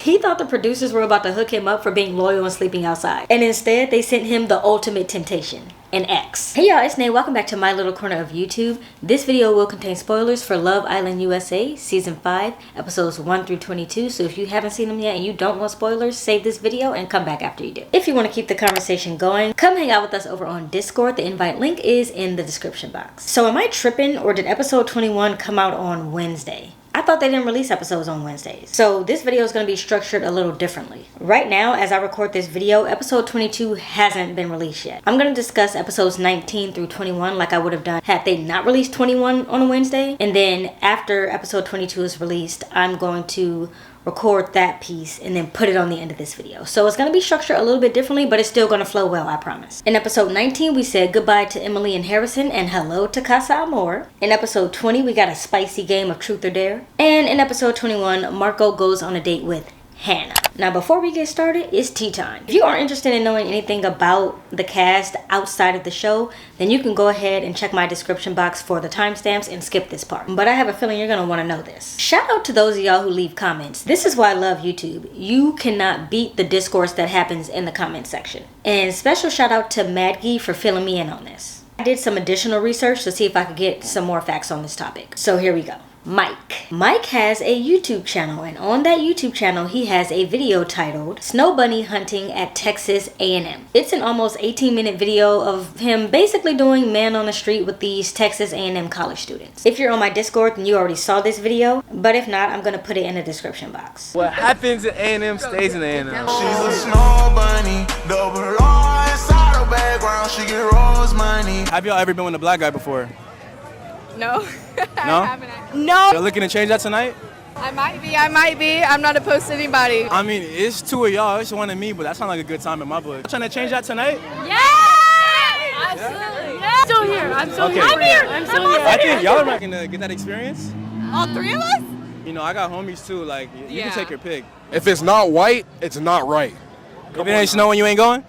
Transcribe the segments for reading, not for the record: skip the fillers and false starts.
He thought the producers were about to hook him up for being loyal and sleeping outside. And instead, they sent him the ultimate temptation. An ex. Hey y'all, it's Nay. Welcome back to my little corner of YouTube. This video will contain spoilers for Love Island USA Season 5, Episodes 1 through 22. So if you haven't seen them yet and you don't want spoilers, save this video and come back after you do. If you want to keep the conversation going, come hang out with us over on Discord. The invite link is in the description box. So am I tripping, or did Episode 21 come out on Wednesday? I thought they didn't release episodes on Wednesdays. So this video is going to be structured a little differently. Right now, as I record this video, episode 22 hasn't been released yet. I'm going to discuss episodes 19 through 21 like I would have done had they not released 21 on a Wednesday. And then after episode 22 is released, I'm going to record that piece and then put it on the end of this video. So it's going to be structured a little bit differently, but it's still going to flow well, I promise. In episode 19, we said goodbye to Emily and Harrison and hello to Casa Amor. In episode 20, we got a spicy game of truth or dare. And in episode 21, Marco goes on a date with Hannah. Now before we get started, it's tea time. If you are interested in knowing anything about the cast outside of the show, then you can go ahead and check my description box for the timestamps and skip this part. But I have a feeling you're going to want to know this. Shout out to those of y'all who leave comments. This is why I love YouTube. You cannot beat the discourse that happens in the comment section. And special shout out to Madgie for filling me in on this. I did some additional research to see if I could get some more facts on this topic. So here we go. Mike has a YouTube channel, and on that YouTube channel he has a video titled Snow Bunny Hunting at Texas A&M. It's an almost 18-minute video of him basically doing man on the street with these Texas A&M college students. If you're on my Discord, then you already saw this video, but if not, I'm gonna put it in the description box. What happens in A&M stays in A&M. She's a snow bunny, double R inside her background, she get rose money. Have y'all ever been with a black guy before? No. No? I haven't. No. You're looking to change that tonight? I might be. I'm not opposed to anybody. I mean, it's two of y'all, it's one of me, but that sounds like a good time in my book. Trying to change that tonight? Yeah! Absolutely. Yeah. Still here. I'm still here. I'm here. I'm still here. I think y'all are not gonna get that experience. All three of us? You know, I got homies too, like, you can take your pick. If it's not white, it's not right. If it ain't snowing, you ain't going?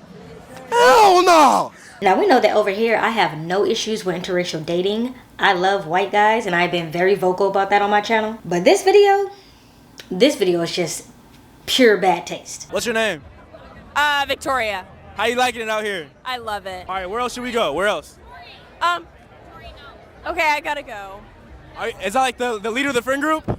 Hell no! Now we know that over here I have no issues with interracial dating. I love white guys and I've been very vocal about that on my channel. But this video is just pure bad taste. What's your name? Victoria. How you liking it out here? I love it. All right, where else should we go? Where else? Okay, I gotta go. Is that like the leader of the friend group?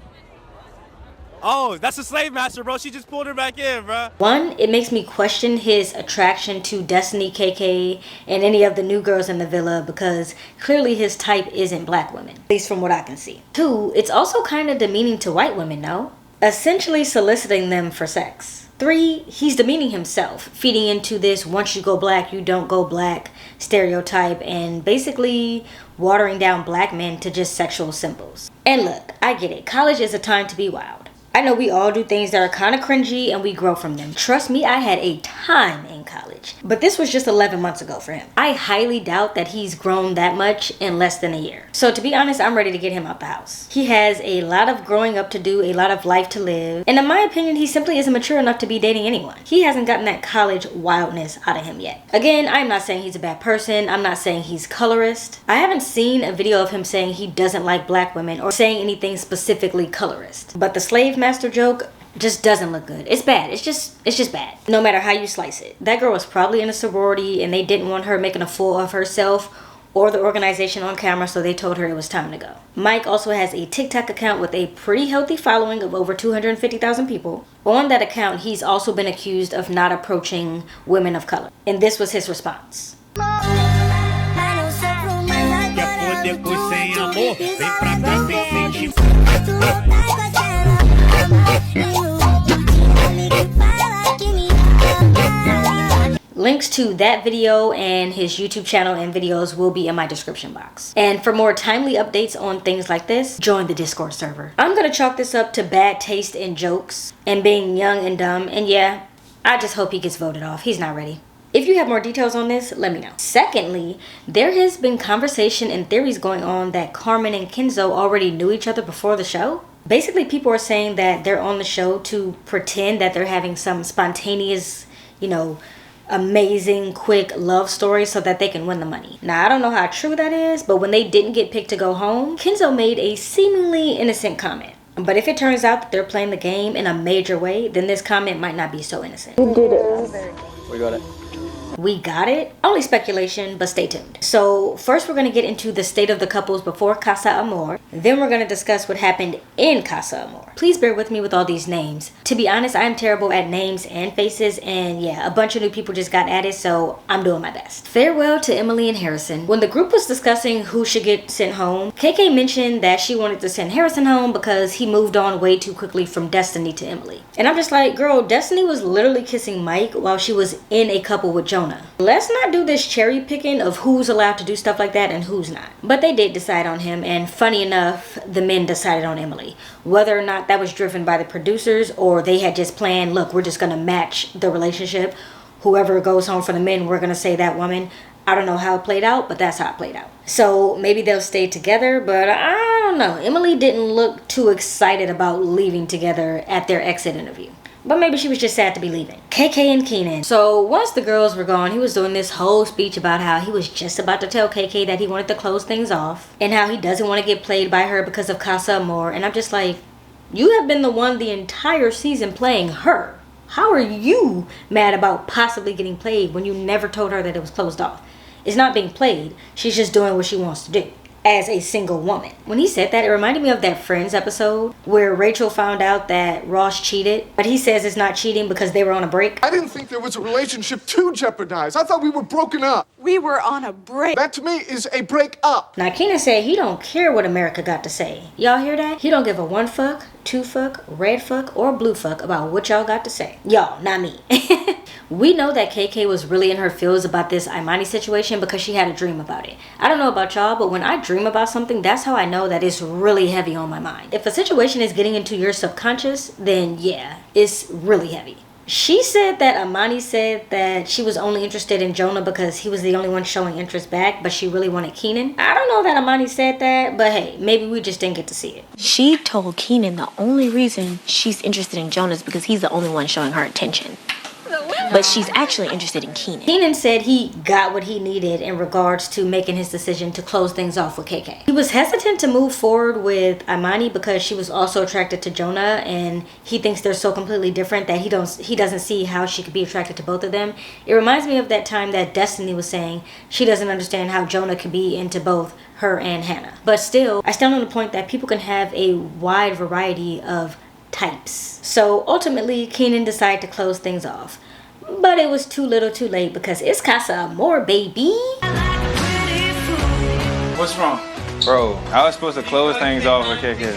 Oh, that's the slave master, bro. She just pulled her back in, bro. One, it makes me question his attraction to Destiny, KK, and any of the new girls in the villa because clearly his type isn't black women, at least from what I can see. Two, it's also kind of demeaning to white women, no? Essentially soliciting them for sex. Three, he's demeaning himself, feeding into this once you go black, you don't go black stereotype, and basically watering down black men to just sexual symbols. And look, I get it. College is a time to be wild. I know we all do things that are kind of cringy and we grow from them. Trust me, I had a time in college. But this was just 11 months ago for him. I highly doubt that he's grown that much in less than a year. So to be honest, I'm ready to get him out the house. He has a lot of growing up to do, a lot of life to live. And in my opinion, he simply isn't mature enough to be dating anyone. He hasn't gotten that college wildness out of him yet. Again, I'm not saying he's a bad person. I'm not saying he's colorist. I haven't seen a video of him saying he doesn't like black women or saying anything specifically colorist. But the slave master joke just doesn't look good. It's bad. It's just bad. No matter how you slice it. That girl was probably in a sorority and they didn't want her making a fool of herself or the organization on camera, so they told her it was time to go. Mike also has a TikTok account with a pretty healthy following of over 250,000 people. On that account, he's also been accused of not approaching women of color. And this was his response. Links to that video and his YouTube channel and videos will be in my description box. And for more timely updates on things like this, join the Discord server. I'm gonna chalk this up to bad taste in jokes and being young and dumb, and yeah, I just hope he gets voted off. He's not ready. If you have more details on this, let me know. Secondly, there has been conversation and theories going on that Carmen and Kenzo already knew each other before the show. Basically, people are saying that they're on the show to pretend that they're having some spontaneous, amazing, quick love story so that they can win the money. Now, I don't know how true that is, but when they didn't get picked to go home, Kenzo made a seemingly innocent comment. But if it turns out that they're playing the game in a major way, then this comment might not be so innocent. We did it. We got it. We got it? Only speculation, but stay tuned. So first we're going to get into the state of the couples before Casa Amor. Then we're going to discuss what happened in Casa Amor. Please bear with me with all these names. To be honest, I'm terrible at names and faces, and yeah, a bunch of new people just got added, so I'm doing my best. Farewell to Emily and Harrison. When the group was discussing who should get sent home, KK mentioned that she wanted to send Harrison home because he moved on way too quickly from Destiny to Emily. And I'm just like, girl, Destiny was literally kissing Mike while she was in a couple with Jonah. Let's not do this cherry picking of who's allowed to do stuff like that and who's not. But they did decide on him, and funny enough, the men decided on Emily. Whether or not that was driven by the producers or they had just planned, look, we're just gonna match the relationship. Whoever goes home for the men, we're gonna say that woman. I don't know how it played out, but that's how it played out. So maybe they'll stay together, but I don't know. Emily didn't look too excited about leaving together at their exit interview. But maybe she was just sad to be leaving. KK and Keenan. So once the girls were gone, he was doing this whole speech about how he was just about to tell KK that he wanted to close things off. And how he doesn't want to get played by her because of Casa Amor. And I'm just like, you have been the one the entire season playing her. How are you mad about possibly getting played when you never told her that it was closed off? It's not being played. She's just doing what she wants to do as a single woman. When he said that, it reminded me of that Friends episode where Rachel found out that Ross cheated, but he says it's not cheating because they were on a break. I didn't think there was a relationship to jeopardize. I thought we were broken up. We were on a break. That to me is a break up. Now Keenan said he don't care what America got to say. Y'all hear that? He don't give a one fuck, two fuck, red fuck, or blue fuck about what y'all got to say. Y'all, not me. We know that KK was really in her feels about this Imani situation because she had a dream about it. I don't know about y'all, but when I dream about something, that's how I know that it's really heavy on my mind. If a situation is getting into your subconscious, then yeah, it's really heavy. She said that Imani said that she was only interested in Jonah because he was the only one showing interest back, but she really wanted Keenan. I don't know that Imani said that, but hey, maybe we just didn't get to see it. She told Keenan the only reason she's interested in Jonah is because he's the only one showing her attention. But she's actually interested in Keenan. Keenan said he got what he needed in regards to making his decision to close things off with KK. He was hesitant to move forward with Imani because she was also attracted to Jonah, and he thinks they're so completely different that he doesn't see how she could be attracted to both of them. It reminds me of that time that Destiny was saying she doesn't understand how Jonah could be into both her and Hannah. But still, I stand on the point that people can have a wide variety of types. So ultimately, Keenan decided to close things off. But it was too little too late because it's Casa Amor, baby. What's wrong? Bro, I was supposed to close things off with KK.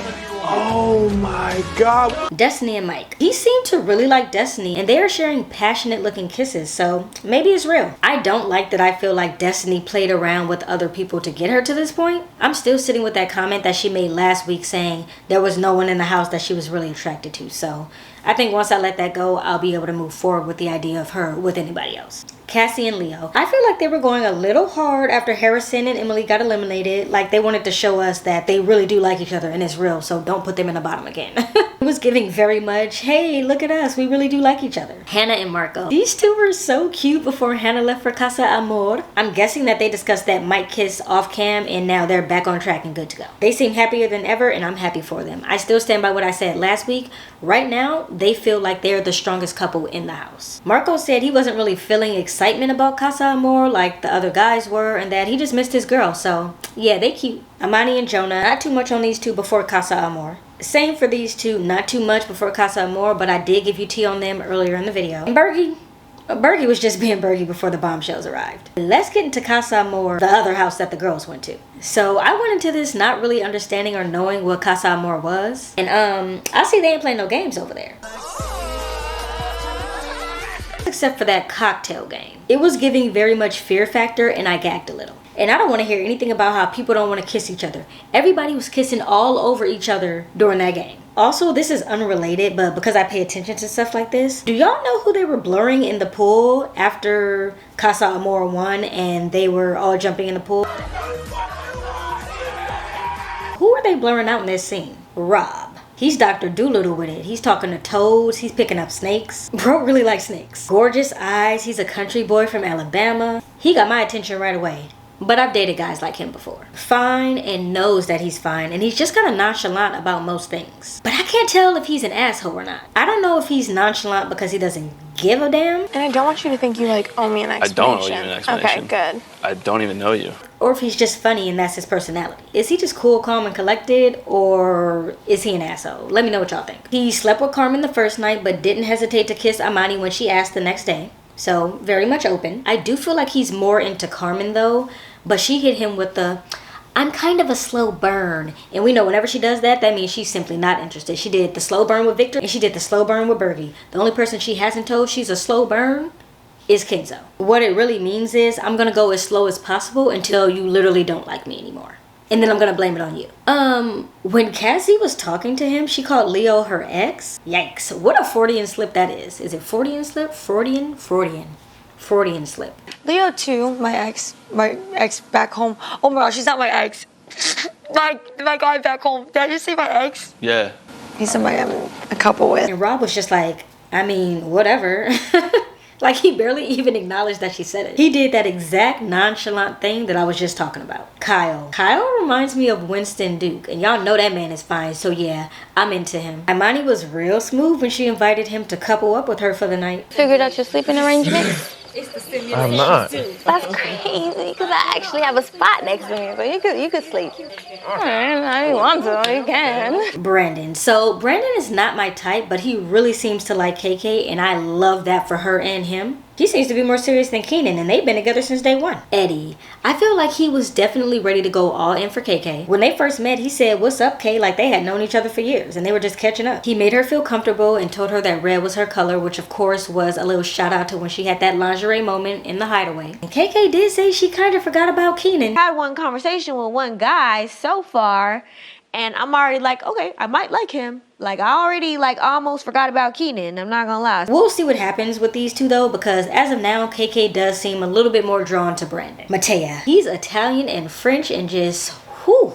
Oh my God. Destiny and Mike. He seemed to really like Destiny, and they are sharing passionate looking kisses, so maybe it's real. I don't like that I feel like Destiny played around with other people to get her to this point. I'm still sitting with that comment that she made last week saying there was no one in the house that she was really attracted to, so I think once I let that go, I'll be able to move forward with the idea of her with anybody else. Kassy and Leo. I feel like they were going a little hard after Harrison and Emily got eliminated. Like they wanted to show us that they really do like each other and it's real, so don't put them in the bottom again. It was giving very much, hey, look at us, we really do like each other. Hannah and Marco. These two were so cute before Hannah left for Casa Amor. I'm guessing that they discussed that Mike kiss off cam and now they're back on track and good to go. They seem happier than ever and I'm happy for them. I still stand by what I said last week. Right now, they feel like they're the strongest couple in the house. Marco said he wasn't really feeling excitement about Casa Amor like the other guys were and that he just missed his girl, so yeah, they cute. Imani and Jonah, not too much on these two before Casa Amor. Same for these two, not too much before Casa Amor, but I did give you tea on them earlier in the video. And Bergie was just being Bergie before the bombshells arrived. Let's get into Casa Amor, the other house that the girls went to. So I went into this not really understanding or knowing what Casa Amor was. And I see they ain't playing no games over there. Except for that cocktail game. It was giving very much Fear Factor and I gagged a little. And I don't want to hear anything about how people don't want to kiss each other. Everybody was kissing all over each other during that game. Also, this is unrelated, but because I pay attention to stuff like this, do y'all know who they were blurring in the pool after Casa Amor won and they were all jumping in the pool? Who are they blurring out in this scene? Rob. He's Dr. Doolittle with it. He's talking to toads. He's picking up snakes. Bro really likes snakes. Gorgeous eyes. He's a country boy from Alabama. He got my attention right away. but I've dated guys like him before. Fine and knows that he's fine, and he's just kind of nonchalant about most things. But I can't tell if he's an asshole or not. I don't know if he's nonchalant because he doesn't give a damn. And I don't want you to think you like owe me an explanation. I don't owe you an explanation. Okay, good. I don't even know you. Or if he's just funny and that's his personality. Is he just cool, calm, and collected, or is he an asshole? Let me know what y'all think. He slept with Carmen the first night, but didn't hesitate to kiss Imani when she asked the next day. So, very much open. I do feel like he's more into Carmen though, but she hit him with the, I'm kind of a slow burn. And we know whenever she does that, that means she's simply not interested. She did the slow burn with Victor, and she did the slow burn with Bergie. The only person she hasn't told she's a slow burn is Kenzo. What it really means is, I'm gonna go as slow as possible until you literally don't like me anymore. And then I'm gonna blame it on you. When Kassy was talking to him, she called Leo her ex. Yikes, what a Freudian slip that is. Is it Freudian slip? Freudian slip. Leo too, my ex back home. Oh my gosh, she's not my ex. my guy back home. Did I just say my ex? Yeah. He's somebody I'm a couple with. And Rob was just like, I mean, whatever. Like, he barely even acknowledged that she said it. He did that exact nonchalant thing that I was just talking about. Kyle reminds me of Winston Duke, and y'all know that man is fine, so yeah, I'm into him. Imani was real smooth when she invited him to couple up with her for the night. Figured out your sleeping arrangements? I'm not. That's crazy, because I actually have a spot next to me, so you could sleep. I didn't want to, you can. Brandon. So Brandon is not my type, but he really seems to like KK, and I love that for her and him. He seems to be more serious than Keenan, and they've been together since day one. Eddie. I feel like he was definitely ready to go all in for KK. When they first met, he said, "What's up, Kay?" Like they had known each other for years, and they were just catching up. He made her feel comfortable and told her that red was her color, which of course was a little shout out to when she had that lingerie moment in the hideaway. And KK did say she kind of forgot about Keenan. I had one conversation with one guy so far, and I'm already like, okay, I might like him. Like, I already, almost forgot about Keenan. I'm not gonna lie. We'll see what happens with these two, though, because as of now, KK does seem a little bit more drawn to Brandon. Matia. He's Italian and French and just, whew,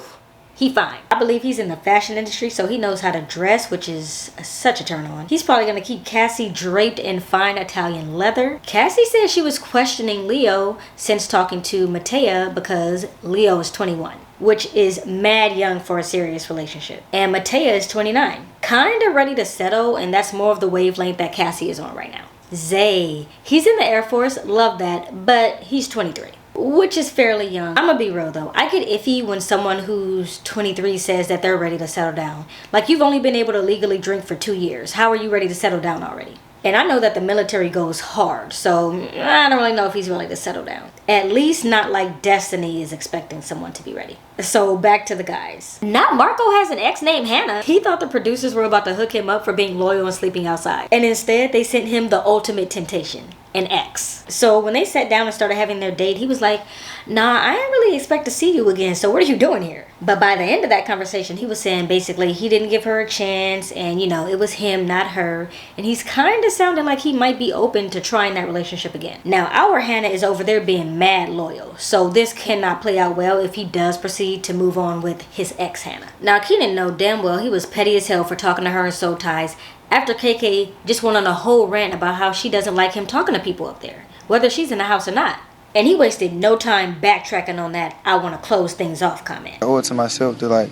he fine. I believe he's in the fashion industry, so he knows how to dress, which is such a turn on. He's probably gonna keep Kassy draped in fine Italian leather. Kassy said she was questioning Leo since talking to Matia because Leo is 21. Which is mad young for a serious relationship. And Matia is 29. Kinda ready to settle, and that's more of the wavelength that Kassy is on right now. Zay. He's in the Air Force, love that, but he's 23. Which is fairly young. I'm gonna be real though. I get iffy when someone who's 23 says that they're ready to settle down. Like, you've only been able to legally drink for 2 years. How are you ready to settle down already? And I know that the military goes hard, so I don't really know if he's ready to settle down. At least not like Destiny is expecting someone to be ready. So back to the guys. Not Marco has an ex named Hannah. He thought the producers were about to hook him up for being loyal and sleeping outside. And instead, they sent him the ultimate temptation. An ex. So when they sat down and started having their date, he was like, nah, I didn't really expect to see you again, so what are you doing here? But by the end of that conversation, he was saying basically he didn't give her a chance, and it was him, not her, and he's kind of sounding like he might be open to trying that relationship again. Now, our Hannah is over there being mad loyal, so this cannot play out well if he does proceed to move on with his ex Hannah. Now, Keenan know damn well he was petty as hell for talking to her in soul ties, after KK just went on a whole rant about how she doesn't like him talking to people up there, whether she's in the house or not. And he wasted no time backtracking on that "I want to close things off" comment. I owe it to myself to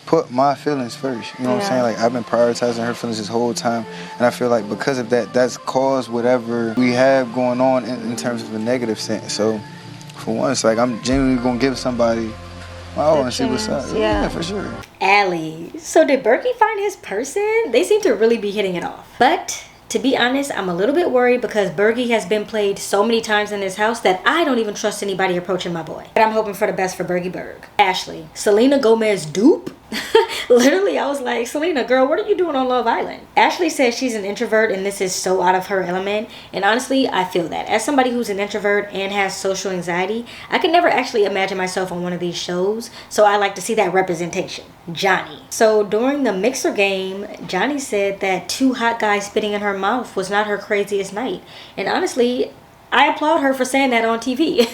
put my feelings first. You know what I'm saying? I've been prioritizing her feelings this whole time, and I feel like because of that, that's caused whatever we have going on in terms of a negative sense. So for once, I'm genuinely gonna give somebody my all and see what's up. Yeah, for sure. Allie. So did Bergie find his person? They seem to really be hitting it off. But to be honest, I'm a little bit worried because Bergie has been played so many times in this house that I don't even trust anybody approaching my boy. But I'm hoping for the best for Bergie Berg. Ashley. Selena Gomez dupe? Literally, I was like, Selena, girl, what are you doing on Love Island? Ashley says she's an introvert and this is so out of her element. And honestly, I feel that. As somebody who's an introvert and has social anxiety, I can never actually imagine myself on one of these shows. So I like to see that representation. Johnnie. So during the mixer game, Johnnie said that 2 hot guys spitting in her mouth was not her craziest night. And honestly, I applaud her for saying that on TV.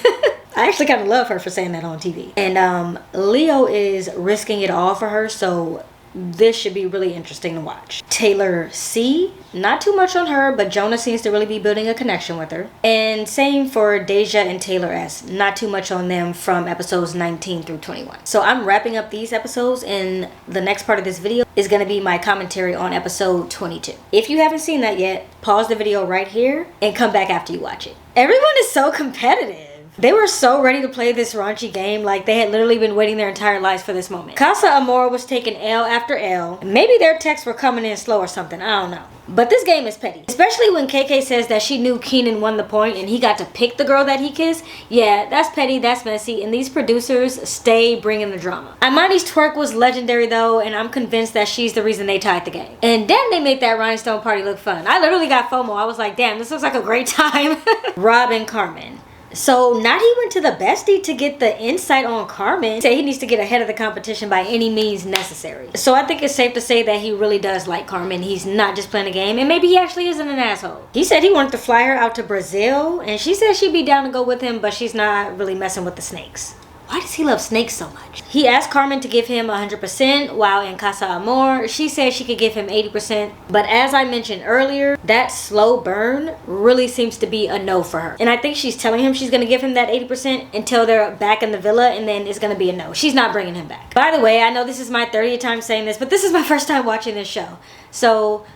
I actually kind of love her for saying that on TV. And Leo is risking it all for her, so this should be really interesting to watch. Taylor C, not too much on her, but Jonah seems to really be building a connection with her. And same for Dasja and Taylor S, not too much on them from episodes 19 through 21. So I'm wrapping up these episodes, and the next part of this video is going to be my commentary on episode 22. If you haven't seen that yet, pause the video right here and come back after you watch it. Everyone is so competitive. They were so ready to play this raunchy game, like they had literally been waiting their entire lives for this moment. Casa Amor was taking L after L. Maybe their texts were coming in slow or something, I don't know. But this game is petty. Especially when KK says that she knew Keenan won the point and he got to pick the girl that he kissed. Yeah, that's petty, that's messy, and these producers stay bringing the drama. Imani's twerk was legendary though, and I'm convinced that she's the reason they tied the game. And then they made that rhinestone party look fun. I literally got FOMO. I was like, damn, this looks like a great time. Rob and Carmen. So Najah went to the bestie to get the insight on Carmen. Say he needs to get ahead of the competition by any means necessary. So I think it's safe to say that he really does like Carmen. He's not just playing a game, and maybe he actually isn't an asshole. He said he wanted to fly her out to Brazil, and she said she'd be down to go with him, but she's not really messing with the snakes. Why does he love snakes so much? He asked Carmen to give him 100%, while in Casa Amor, she said she could give him 80%. But as I mentioned earlier, that slow burn really seems to be a no for her. And I think she's telling him she's going to give him that 80% until they're back in the villa, and then it's going to be a no. She's not bringing him back. By the way, I know this is my 30th time saying this, but this is my first time watching this show. So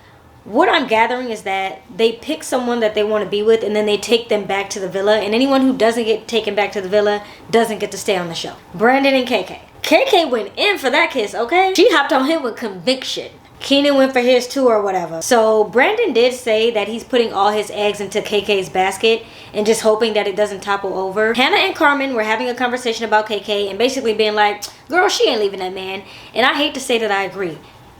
what I'm gathering is that they pick someone that they want to be with, and then they take them back to the villa, and anyone who doesn't get taken back to the villa doesn't get to stay on the show. Brandon and KK. KK went in for that kiss, okay? She hopped on him with conviction. Keenan went for his too or whatever. So Brandon did say that he's putting all his eggs into KK's basket and just hoping that it doesn't topple over. Hannah and Carmen were having a conversation about KK and basically being like, girl, she ain't leaving that man. And I hate to say that I agree.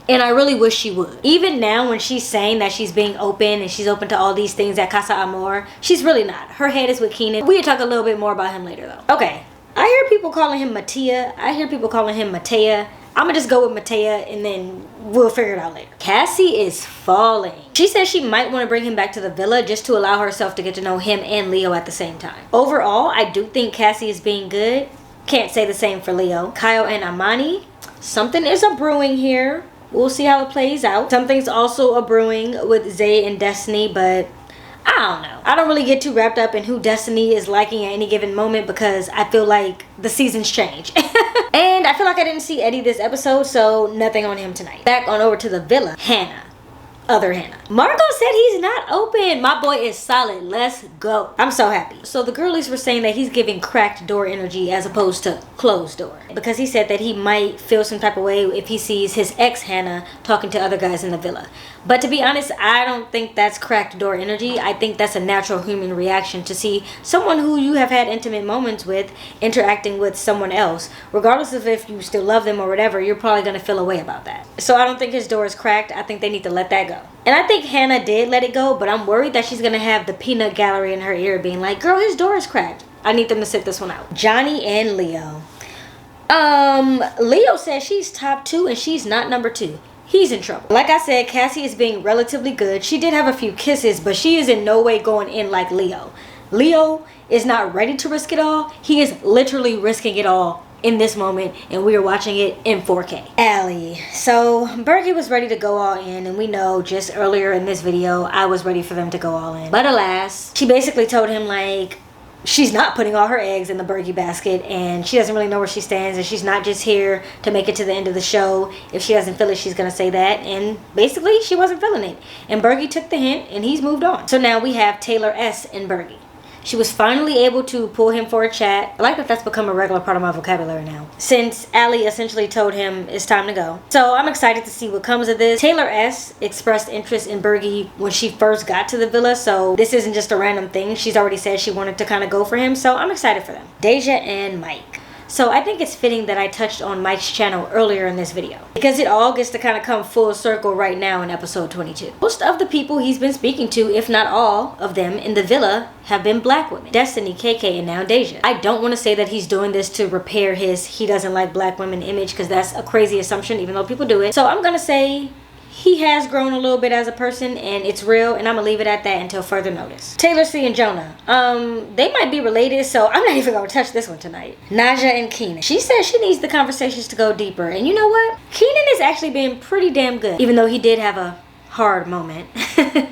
And I really wish she would. Even now when she's saying that she's being open and she's open to all these things at Casa Amor, she's really not. Her head is with Keenan. We'll talk a little bit more about him later though. Okay, I hear people calling him Matia. I hear people calling him Matia. I'm gonna just go with Matia and then we'll figure it out later. Kassy is falling. She says she might want to bring him back to the villa just to allow herself to get to know him and Leo at the same time. Overall, I do think Kassy is being good. Can't say the same for Leo. Kyle and Imani, something is a brewing here. We'll see how it plays out. Something's also a brewing with Zay and Destiny, but I don't know. I don't really get too wrapped up in who Destiny is liking at any given moment because I feel like the seasons change. And I feel like I didn't see Eddie this episode, so nothing on him tonight. Back on over to the villa. Hannah. Other Hannah. Marco said he's not open. My boy is solid. Let's go. I'm so happy. So the girlies were saying that he's giving cracked door energy as opposed to closed door, because he said that he might feel some type of way if he sees his ex Hannah talking to other guys in the villa. But to be honest, I don't think that's cracked door energy. I think that's a natural human reaction to see someone who you have had intimate moments with interacting with someone else. Regardless of if you still love them or whatever, you're probably going to feel a way about that. So I don't think his door is cracked. I think they need to let that go. And I think Hannah did let it go, but I'm worried that she's going to have the peanut gallery in her ear being like, girl, his door is cracked. I need them to sit this one out. Johnnie and Leo. Leo says she's top 2 and she's not number 2. He's in trouble. Like I said, Kassy is being relatively good. She did have a few kisses, but she is in no way going in like Leo. Leo is not ready to risk it all. He is literally risking it all in this moment, and we are watching it in 4K. Allie. So Bergie was ready to go all in, and we know just earlier in this video I was ready for them to go all in. But alas, she basically told him like she's not putting all her eggs in the Bergie basket, and she doesn't really know where she stands, and she's not just here to make it to the end of the show. If she doesn't feel it, she's gonna say that, and basically she wasn't feeling it. And Bergie took the hint and he's moved on. So now we have Taylor S and Bergie. She was finally able to pull him for a chat. I like that that's become a regular part of my vocabulary now, since Allie essentially told him it's time to go. So I'm excited to see what comes of this. Taylor S expressed interest in Bergie when she first got to the villa, so this isn't just a random thing. She's already said she wanted to kind of go for him, so I'm excited for them. Dasja and Mike. So I think it's fitting that I touched on Mike's channel earlier in this video, because it all gets to kind of come full circle right now in episode 22. Most of the people he's been speaking to, if not all of them in the villa, have been black women. Destiny, KK, and now Dasja. I don't want to say that he's doing this to repair his he doesn't like black women image, because that's a crazy assumption even though people do it. So I'm going to say he has grown a little bit as a person, and it's real, and I'm gonna leave it at that until further notice. Taylor C and Jonah, they might be related, so I'm not even gonna touch this one tonight. Najah and Keenan. She says she needs the conversations to go deeper, and you know what? Keenan is actually being pretty damn good, even though he did have a hard moment.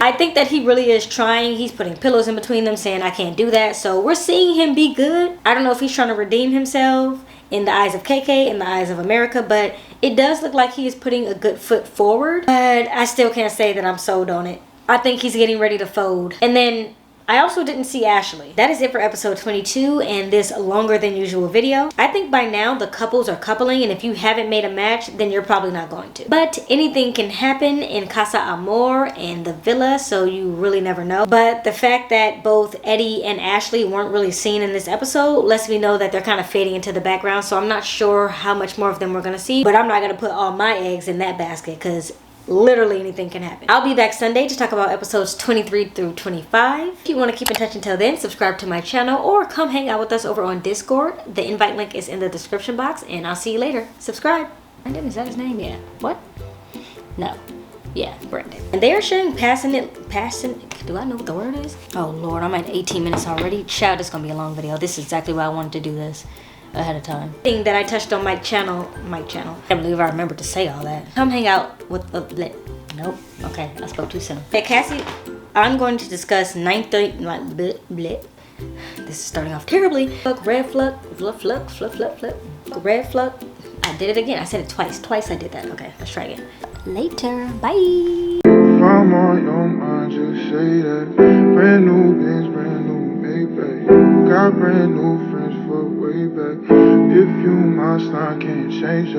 I think that he really is trying. He's putting pillows in between them, saying I can't do that, so we're seeing him be good. I don't know if he's trying to redeem himself in the eyes of KK, in the eyes of America, but it does look like he is putting a good foot forward. But I still can't say that I'm sold on it. I think he's getting ready to fold. And then I also didn't see Ashley. That is it for episode 22 and this longer than usual video. I think by now the couples are coupling, and if you haven't made a match, then you're probably not going to. But anything can happen in Casa Amor and the villa, so you really never know. But the fact that both Eddie and Ashley weren't really seen in this episode lets me know that they're kind of fading into the background, so I'm not sure how much more of them we're gonna see. But I'm not gonna put all my eggs in that basket, because literally anything can happen. I'll be back Sunday to talk about episodes 23 through 25. If you want to keep in touch until then, subscribe to my channel or come hang out with us over on Discord. The invite link is in the description box, and I'll see you later. Subscribe. Brandon, is that his name? Yeah. What? No. Yeah, Brandon. And they are sharing do I know what the word is? Oh Lord, I'm at 18 minutes already. Child, it's gonna be a long video. This is exactly why I wanted to do this ahead of time. Thing that I touched on Mike channel. I can't believe I remembered to say all that. Come hang out with nope. Okay, I spoke too soon. Hey Kassy, I'm going to discuss 9:30. This is starting off terribly. Red fluck, red fluck. I did it again. I said it twice. Twice I did that. Okay, let's try again. Later. Bye. If I'm on your mind, just say that. Brand new Benz, brand new Maybach. Got brand new friends for way back. If you my style, can't change